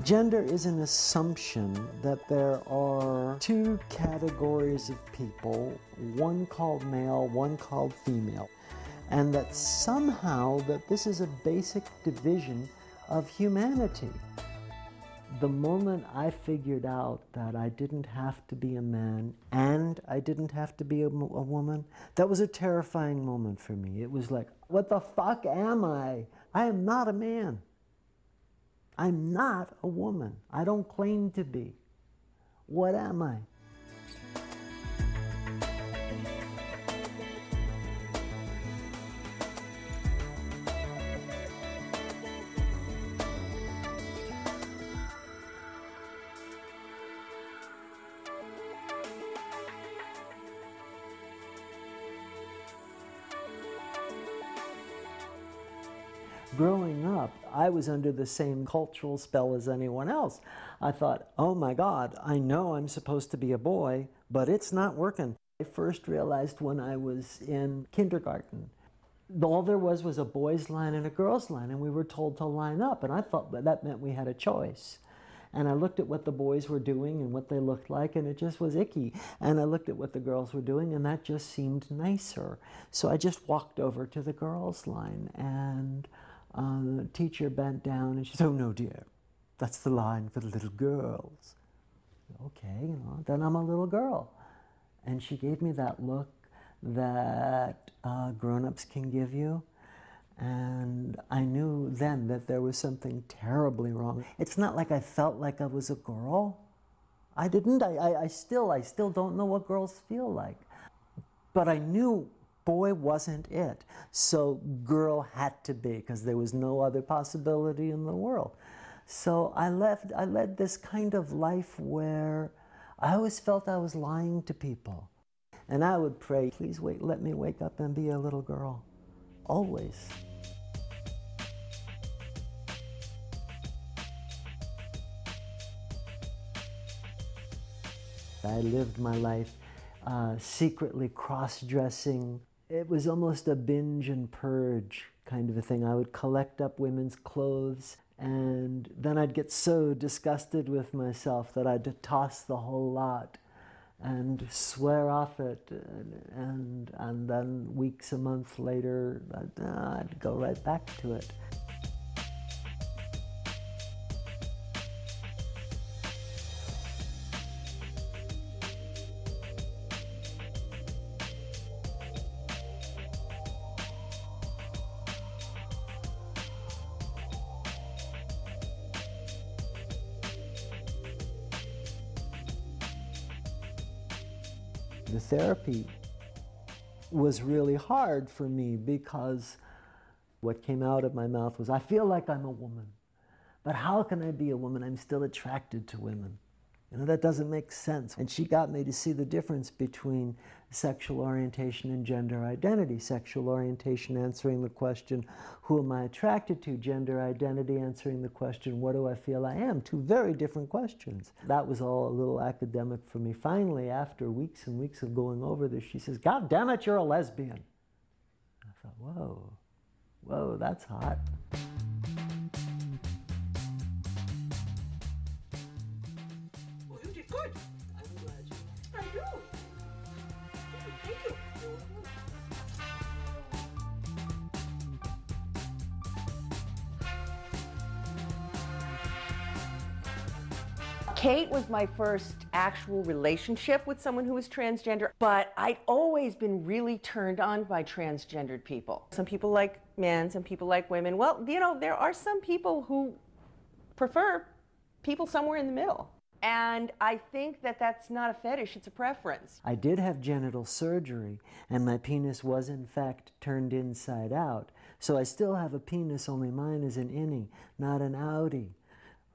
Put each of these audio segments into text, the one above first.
Gender is an assumption that there are two categories of people, one called male, one called female, and that somehow that this is a basic division of humanity. The moment I figured out that I didn't have to be a man and I didn't have to be a woman, that was a terrifying moment for me. It was like, what the fuck am I? I am not a man. I'm not a woman. I don't claim to be. What am I? Growing up, I was under the same cultural spell as anyone else. I thought, oh my God, I know I'm supposed to be a boy, but it's not working. I first realized when I was in kindergarten. All there was a boys' line and a girls' line, and we were told to line up, and I thought that meant we had a choice. And I looked at what the boys were doing and what they looked like, and it just was icky. And I looked at what the girls were doing, and that just seemed nicer. So I just walked over to the girls' line, and the teacher bent down and she said, oh no dear, that's the line for the little girls. Okay, then I'm a little girl. And she gave me that look that grown-ups can give you. And I knew then that there was something terribly wrong. It's not like I felt like I was a girl. I didn't. I still don't know what girls feel like. But I knew boy wasn't it. So girl had to be, because there was no other possibility in the world. So I led this kind of life where I always felt I was lying to people. And I would pray, please let me wake up and be a little girl. Always. I lived my life secretly cross-dressing. It was almost a binge and purge kind of a thing. I would collect up women's clothes, and then I'd get so disgusted with myself that I'd toss the whole lot and swear off it, and then weeks, a month later, I'd go right back to it. The therapy was really hard for me because what came out of my mouth was, I feel like I'm a woman, but how can I be a woman? I'm still attracted to women. That doesn't make sense. And she got me to see the difference between sexual orientation and gender identity. Sexual orientation answering the question, who am I attracted to? Gender identity answering the question, what do I feel I am? Two very different questions. That was all a little academic for me. Finally, after weeks and weeks of going over this, she says, God damn it, you're a lesbian. I thought, whoa, that's hot. Good. I'm glad you. I do. Thank you. Kate was my first actual relationship with someone who was transgender, but I'd always been really turned on by transgendered people. Some people like men, some people like women. Well, there are some people who prefer people somewhere in the middle. And I think that that's not a fetish, it's a preference. I did have genital surgery, and my penis was in fact turned inside out. So I still have a penis, only mine is an innie, not an outie,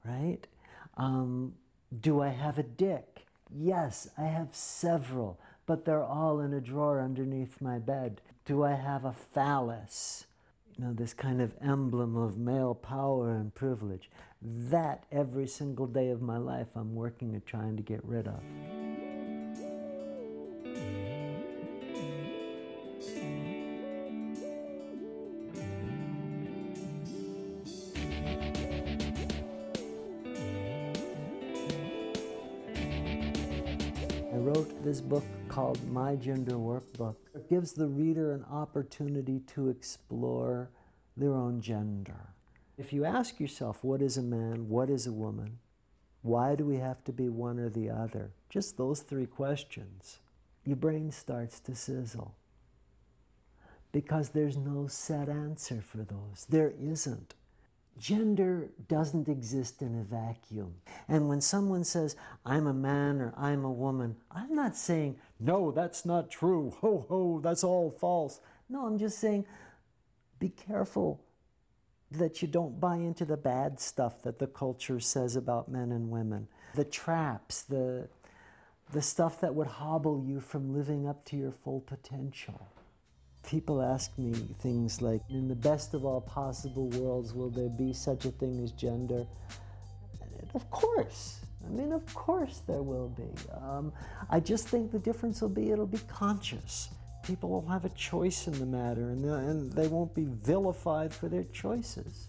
right? Do I have a dick? Yes, I have several, but they're all in a drawer underneath my bed. Do I have a phallus? This kind of emblem of male power and privilege. That every single day of my life I'm working at trying to get rid of. I wrote this book called My Gender Workbook. It gives the reader an opportunity to explore their own gender. If you ask yourself, what is a man, what is a woman, why do we have to be one or the other? Just those three questions. Your brain starts to sizzle. Because there's no set answer for those. There isn't. Gender doesn't exist in a vacuum. And when someone says, I'm a man or I'm a woman, I'm not saying, no, that's not true. Ho, ho, that's all false. No, I'm just saying, be careful that you don't buy into the bad stuff that the culture says about men and women. The traps, the stuff that would hobble you from living up to your full potential. People ask me things like, in the best of all possible worlds, will there be such a thing as gender? Of course. I mean, of course there will be. I just think the difference will be it'll be conscious. People will have a choice in the matter, and they won't be vilified for their choices.